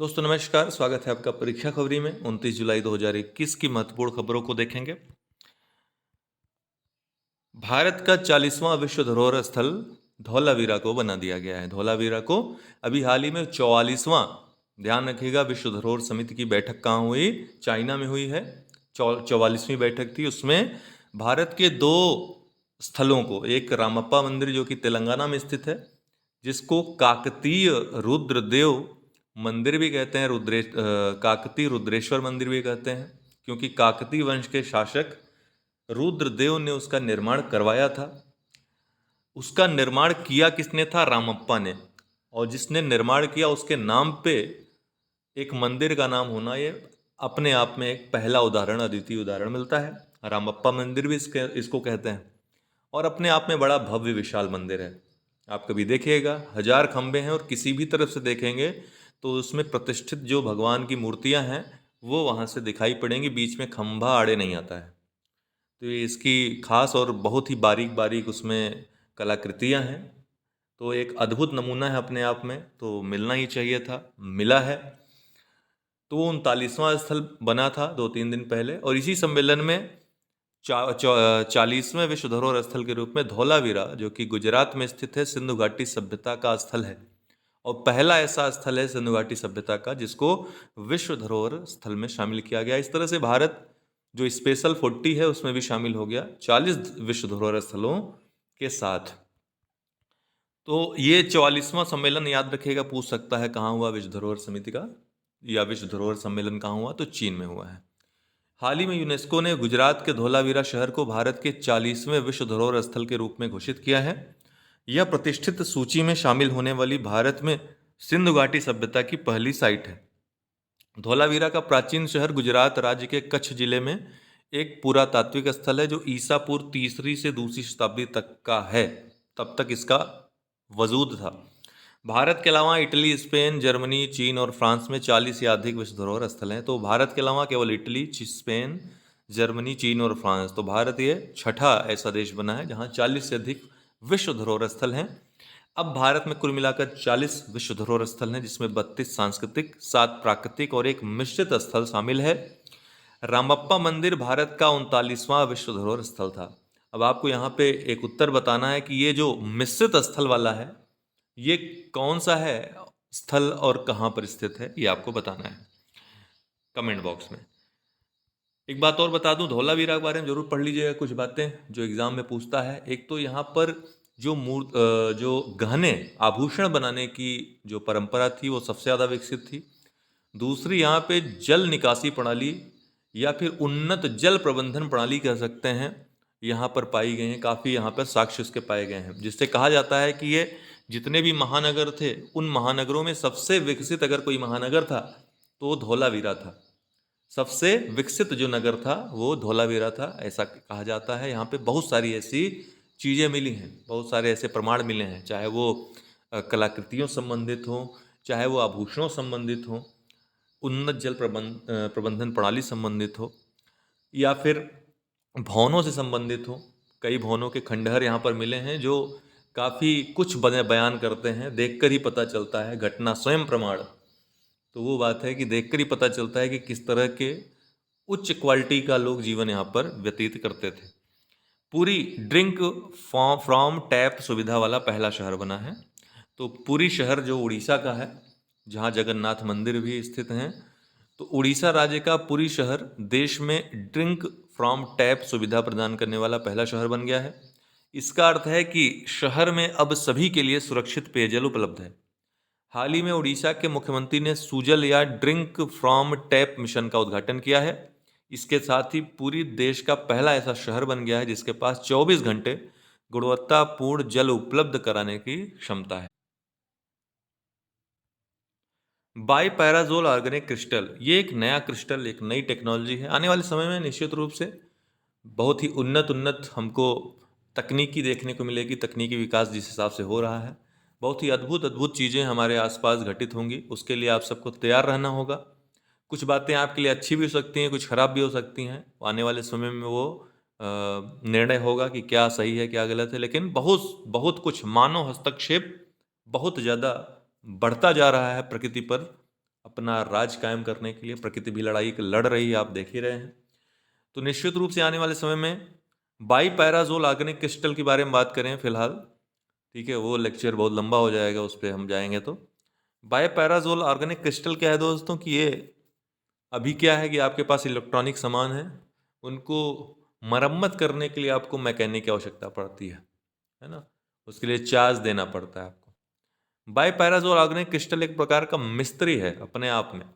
दोस्तों नमस्कार, स्वागत है आपका परीक्षा खबरी में। 29 जुलाई 2021 की महत्वपूर्ण खबरों को देखेंगे। भारत का 40वां विश्व धरोहर स्थल धौलावीरा को बना दिया गया है। धौलावीरा को अभी हाल ही में 44वां, ध्यान रखिएगा, विश्व धरोहर समिति की बैठक कहाँ हुई? चाइना में हुई है। 44वीं बैठक थी। उसमें भारत के दो स्थलों को, एक रामप्पा मंदिर जो कि तेलंगाना में स्थित है, जिसको काकतीय रुद्रदेव मंदिर भी कहते हैं, काकतीय रुद्रेश्वर मंदिर भी कहते हैं, क्योंकि काकतीय वंश के शासक रुद्रदेव ने उसका निर्माण करवाया था। उसका निर्माण किया किसने था? रामप्पा ने। और जिसने निर्माण किया उसके नाम पे एक मंदिर का नाम होना, ये अपने आप में एक पहला उदाहरण, अद्वितीय उदाहरण मिलता है। रामप्पा मंदिर भी इसको कहते हैं, और अपने आप में बड़ा भव्य विशाल मंदिर है। आप कभी देखिएगा, 1000 खंबे हैं और किसी भी तरफ से देखेंगे तो उसमें प्रतिष्ठित जो भगवान की मूर्तियां हैं वो वहाँ से दिखाई पड़ेंगी, बीच में खंभा आड़े नहीं आता है। तो ये इसकी खास और बहुत ही बारीक बारीक उसमें कलाकृतियां हैं। तो एक अद्भुत नमूना है अपने आप में, तो मिलना ही चाहिए था, मिला है। तो वो 39वां स्थल बना था 2-3 दिन पहले, और इसी सम्मेलन में 40वें विश्व धरोहर स्थल के रूप में धौलावीरा, जो कि गुजरात में स्थित है, सिंधु घाटी सभ्यता का स्थल है। और पहला ऐसा स्थल है सिंधु घाटी सभ्यता का जिसको विश्व धरोहर स्थल में शामिल किया गया। इस तरह से भारत जो स्पेशल 40 है उसमें भी शामिल हो गया 40 विश्व धरोहर स्थलों के साथ। तो ये 44वां सम्मेलन याद रखिएगा, पूछ सकता है कहाँ हुआ विश्व धरोहर समिति का या विश्व धरोहर सम्मेलन कहाँ हुआ, तो चीन में हुआ है। हाल ही में यूनेस्को ने गुजरात के धौलावीरा शहर को भारत के 40वें विश्व धरोहर स्थल के रूप में घोषित किया है। यह प्रतिष्ठित सूची में शामिल होने वाली भारत में सिंधु घाटी सभ्यता की पहली साइट है। धौलावीरा का प्राचीन शहर गुजरात राज्य के कच्छ जिले में एक पुरातात्विक स्थल है जो ईसा पूर्व 3री से 2री शताब्दी तक का है। तब तक इसका वजूद था। भारत के अलावा इटली, स्पेन, जर्मनी, चीन और फ्रांस में 40 या अधिक विश्व धरोहर स्थल हैं। तो भारत के अलावा केवल इटली, स्पेन, जर्मनी, चीन और फ्रांस, तो भारत ये छठा ऐसा देश बना है जहां 40 से अधिक विश्व धरोहर स्थल हैं। अब भारत में कुल मिलाकर 40 विश्व धरोहर स्थल हैं, जिसमें 32 सांस्कृतिक, 7 प्राकृतिक और एक मिश्रित स्थल शामिल है। रामप्पा मंदिर भारत का 39वां विश्व धरोहर स्थल था। अब आपको यहाँ पे एक उत्तर बताना है कि ये जो मिश्रित स्थल वाला है ये कौन सा है स्थल और कहाँ पर स्थित है, ये आपको बताना है कमेंट बॉक्स में। एक बात और बता दूं, धौलावीरा के बारे में जरूर पढ़ लीजिएगा, कुछ बातें जो एग्जाम में पूछता है। एक तो यहाँ पर जो गहने आभूषण बनाने की जो परंपरा थी वो सबसे ज़्यादा विकसित थी। दूसरी, यहाँ पे जल निकासी प्रणाली या फिर उन्नत जल प्रबंधन प्रणाली कह सकते हैं, यहाँ पर पाई गई हैं। काफ़ी यहाँ पर साक्ष्य उसके पाए गए हैं, जिससे कहा जाता है कि ये जितने भी महानगर थे उन महानगरों में सबसे विकसित अगर कोई महानगर था तो वो धौलावीरा था। सबसे विकसित जो नगर था वो धौलावीरा था, ऐसा कहा जाता है। यहाँ पे बहुत सारी ऐसी चीज़ें मिली हैं, बहुत सारे ऐसे प्रमाण मिले हैं, चाहे वो कलाकृतियों संबंधित हों, चाहे वो आभूषणों संबंधित हों, उन्नत जल प्रबंधन प्रणाली संबंधित हो, या फिर भवनों से संबंधित हो। कई भवनों के खंडहर यहाँ पर मिले हैं जो काफ़ी कुछ बयान करते हैं, देखकर ही पता चलता है, घटना स्वयं प्रमाण। तो वो बात है कि देखकर ही पता चलता है कि किस तरह के उच्च क्वालिटी का लोग जीवन यहाँ पर व्यतीत करते थे। पूरी ड्रिंक फ्रॉम टैप सुविधा वाला पहला शहर बना है। तो पुरी शहर जो उड़ीसा का है, जहाँ जगन्नाथ मंदिर भी स्थित हैं, तो उड़ीसा राज्य का पुरी शहर देश में ड्रिंक फ्रॉम टैप सुविधा प्रदान करने वाला पहला शहर बन गया है। इसका अर्थ है कि शहर में अब सभी के लिए सुरक्षित पेयजल उपलब्ध है। हाल ही में उड़ीसा के मुख्यमंत्री ने सुजल या ड्रिंक फ्रॉम टैप मिशन का उद्घाटन किया है। इसके साथ ही पूरी देश का पहला ऐसा शहर बन गया है जिसके पास 24 घंटे गुणवत्तापूर्ण जल उपलब्ध कराने की क्षमता है। बाईपैराजोल ऑर्गेनिक क्रिस्टल, ये एक नया क्रिस्टल, एक नई टेक्नोलॉजी है। आने वाले समय में निश्चित रूप से बहुत ही उन्नत हमको तकनीकी देखने को मिलेगी। तकनीकी विकास जिस हिसाब से हो रहा है, बहुत ही अद्भुत अद्भुत चीज़ें हमारे आसपास घटित होंगी। उसके लिए आप सबको तैयार रहना होगा। कुछ बातें आपके लिए अच्छी भी हो सकती हैं, कुछ खराब भी हो सकती हैं। आने वाले समय में वो निर्णय होगा कि क्या सही है क्या गलत है। लेकिन बहुत बहुत कुछ मानव हस्तक्षेप बहुत ज़्यादा बढ़ता जा रहा है प्रकृति पर, अपना राज कायम करने के लिए। प्रकृति भी लड़ाई लड़ रही है, आप देख ही रहे हैं। तो निश्चित रूप से आने वाले समय में बाईपैराजोल ऑर्गेनिक क्रिस्टल के बारे में बात करें फिलहाल, ठीक है, वो लेक्चर बहुत लंबा हो जाएगा, उस पर हम जाएंगे। तो बाईपैराजोल ऑर्गेनिक क्रिस्टल क्या है दोस्तों, कि ये अभी क्या है कि आपके पास इलेक्ट्रॉनिक सामान है, उनको मरम्मत करने के लिए आपको मैकेनिक की आवश्यकता पड़ती है ना, उसके लिए चार्ज देना पड़ता है आपको। बाईपैराजोल ऑर्गेनिक क्रिस्टल एक प्रकार का मिस्त्री है अपने आप में,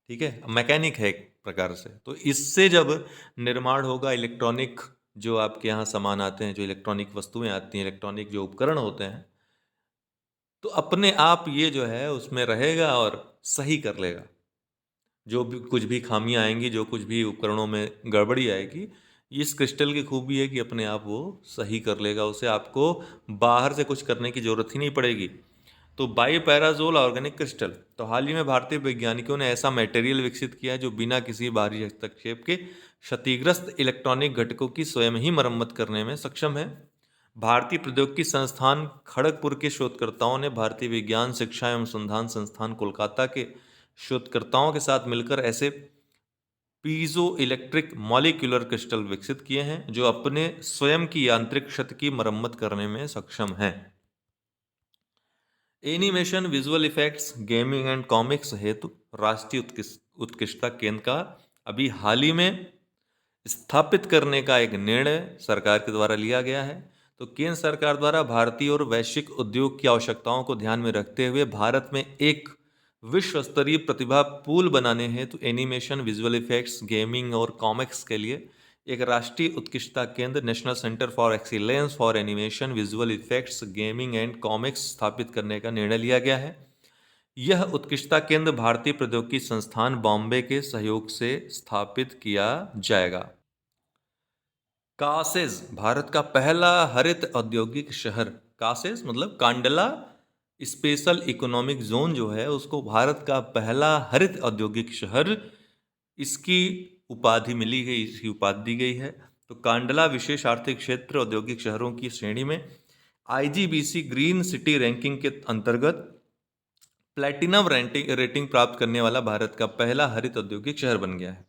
ठीक है, मैकेनिक है एक प्रकार से। तो इससे जब निर्माण होगा इलेक्ट्रॉनिक, जो आपके यहाँ सामान आते हैं, जो इलेक्ट्रॉनिक वस्तुएं आती हैं, इलेक्ट्रॉनिक जो उपकरण होते हैं, तो अपने आप ये जो है उसमें रहेगा और सही कर लेगा। जो भी कुछ भी खामियां आएंगी, जो कुछ भी उपकरणों में गड़बड़ी आएगी, इस क्रिस्टल की खूबी है कि अपने आप वो सही कर लेगा उसे, आपको बाहर से कुछ करने की जरूरत ही नहीं पड़ेगी। तो बाईपैराजोल ऑर्गेनिक क्रिस्टल, तो हाल ही में भारतीय वैज्ञानिकों ने ऐसा मटेरियल विकसित किया है जो बिना किसी बाहरी हस्तक्षेप के क्षतिग्रस्त इलेक्ट्रॉनिक घटकों की स्वयं ही मरम्मत करने में सक्षम है। भारतीय प्रौद्योगिकी संस्थान खड़गपुर के शोधकर्ताओं ने भारतीय विज्ञान शिक्षा एवं अनुसंधान संस्थान कोलकाता के शोधकर्ताओं के साथ मिलकर ऐसे पीजो इलेक्ट्रिक मॉलिक्यूलर क्रिस्टल विकसित किए हैं जो अपने स्वयं की यांत्रिक क्षति की मरम्मत करने में सक्षम हैं। Animation, visual effects, gaming and comics हेतु राष्ट्रीय उत्कृष्टता केंद्र का अभी हाल ही में स्थापित करने का एक निर्णय सरकार के द्वारा लिया गया है। तो केंद्र सरकार द्वारा भारतीय और वैश्विक उद्योग की आवश्यकताओं को ध्यान में रखते हुए भारत में एक विश्व स्तरीय प्रतिभा पूल बनाने हेतु एनिमेशन, विजुअल इफेक्ट्स, गेमिंग और कॉमिक्स के लिए एक राष्ट्रीय उत्कृष्टता केंद्र national centre for excellence for animation, visual effects, gaming and comics स्थापित करने का निर्णय लिया गया है। यह उत्कृष्टता केंद्र भारतीय प्रौद्योगिकी संस्थान बॉम्बे के सहयोग से स्थापित किया जाएगा। कासेज, भारत का पहला हरित औद्योगिक शहर। कासेज मतलब कांडला स्पेशल इकोनॉमिक जोन जो है, उसको भारत का पहला हरित औद्योगिक शहर, इसकी उपाधि मिली गई, इसकी उपाधि दी गई है। तो कांडला विशेष आर्थिक क्षेत्र औद्योगिक शहरों की श्रेणी में आईजीबीसी ग्रीन सिटी रैंकिंग के अंतर्गत प्लैटिनम रेटिंग प्राप्त करने वाला भारत का पहला हरित औद्योगिक शहर बन गया है।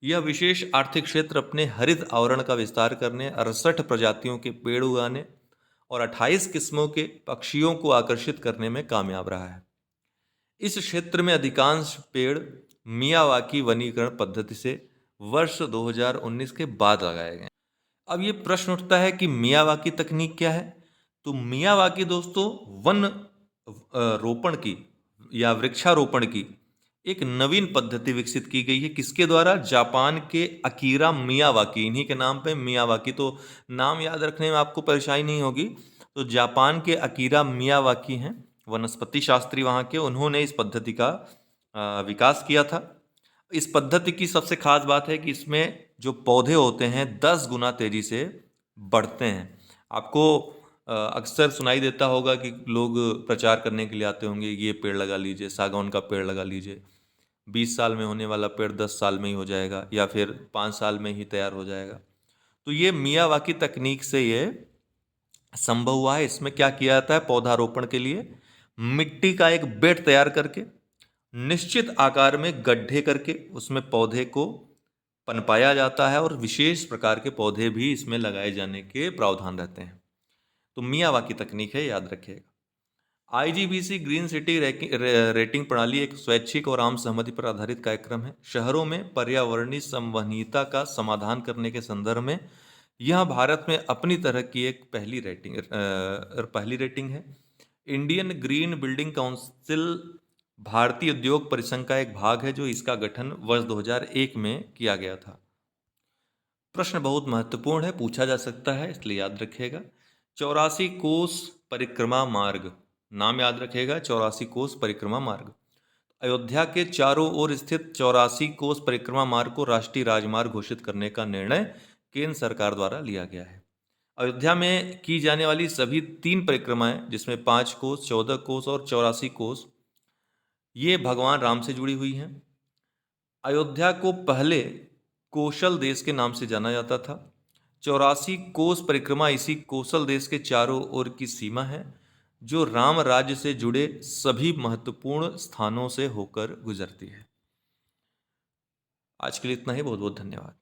यह विशेष आर्थिक क्षेत्र अपने हरित आवरण का विस्तार करने, 68 प्रजातियों के पेड़ उगाने और 28 किस्मों के पक्षियों को आकर्षित करने में कामयाब रहा है। इस क्षेत्र में अधिकांश पेड़ मियावाकी वनीकरण पद्धति से वर्ष 2019 के बाद लगाए गए। अब ये प्रश्न उठता है कि मियावाकी तकनीक क्या है। तो मियावाकी दोस्तों वन रोपण की या वृक्षारोपण की एक नवीन पद्धति विकसित की गई है। किसके द्वारा? जापान के अकीरा मियावाकी, इन्हीं के नाम पे मियावाकी, तो नाम याद रखने में आपको परेशानी नहीं होगी। तो जापान के अकीरा मियावाकी हैं, वनस्पति शास्त्री वहाँ के, उन्होंने इस पद्धति का विकास किया था। इस पद्धति की सबसे खास बात है कि इसमें जो पौधे होते हैं 10 गुना तेजी से बढ़ते हैं। आपको अक्सर सुनाई देता होगा कि लोग प्रचार करने के लिए आते होंगे, ये पेड़ लगा लीजिए, सागौन का पेड़ लगा लीजिए, 20 साल में होने वाला पेड़ 10 साल में ही हो जाएगा, या फिर 5 साल में ही तैयार हो जाएगा। तो ये मियावाकी तकनीक से ये संभव हुआ है। इसमें क्या किया जाता है? पौधारोपण के लिए मिट्टी का एक बेड तैयार करके, निश्चित आकार में गड्ढे करके उसमें पौधे को पनपाया जाता है और विशेष प्रकार के पौधे भी इसमें लगाए जाने के प्रावधान रहते हैं। तो मियावाकी तकनीक है, याद रखिएगा। आईजीबीसी ग्रीन सिटी रेटिंग प्रणाली एक स्वैच्छिक और आम सहमति पर आधारित कार्यक्रम है। शहरों में पर्यावरणीय संवहनीयता का समाधान करने के संदर्भ में यह भारत में अपनी तरह की एक पहली रेटिंग है। इंडियन ग्रीन बिल्डिंग काउंसिल भारतीय उद्योग परिसंघ का एक भाग है, जो इसका गठन वर्ष 2001 में किया गया था। प्रश्न बहुत महत्वपूर्ण है, पूछा जा सकता है, इसलिए याद रखिएगा। 84 कोस परिक्रमा मार्ग, नाम याद रखिएगा, 84 कोस परिक्रमा मार्ग। अयोध्या के चारों ओर स्थित 84 कोस परिक्रमा मार्ग को राष्ट्रीय राजमार्ग घोषित करने का निर्णय केंद्र सरकार द्वारा लिया गया है। अयोध्या में की जाने वाली सभी 3 परिक्रमाएं, जिसमें 5 कोस, 14 कोस और 84 कोस, ये भगवान राम से जुड़ी हुई हैं। अयोध्या को पहले कौशल देश के नाम से जाना जाता था। 84 कोस परिक्रमा इसी कौशल देश के चारों ओर की सीमा है। जो राम राज्य से जुड़े सभी महत्वपूर्ण स्थानों से होकर गुजरती है। आज के लिए इतना ही। बहुत बहुत धन्यवाद।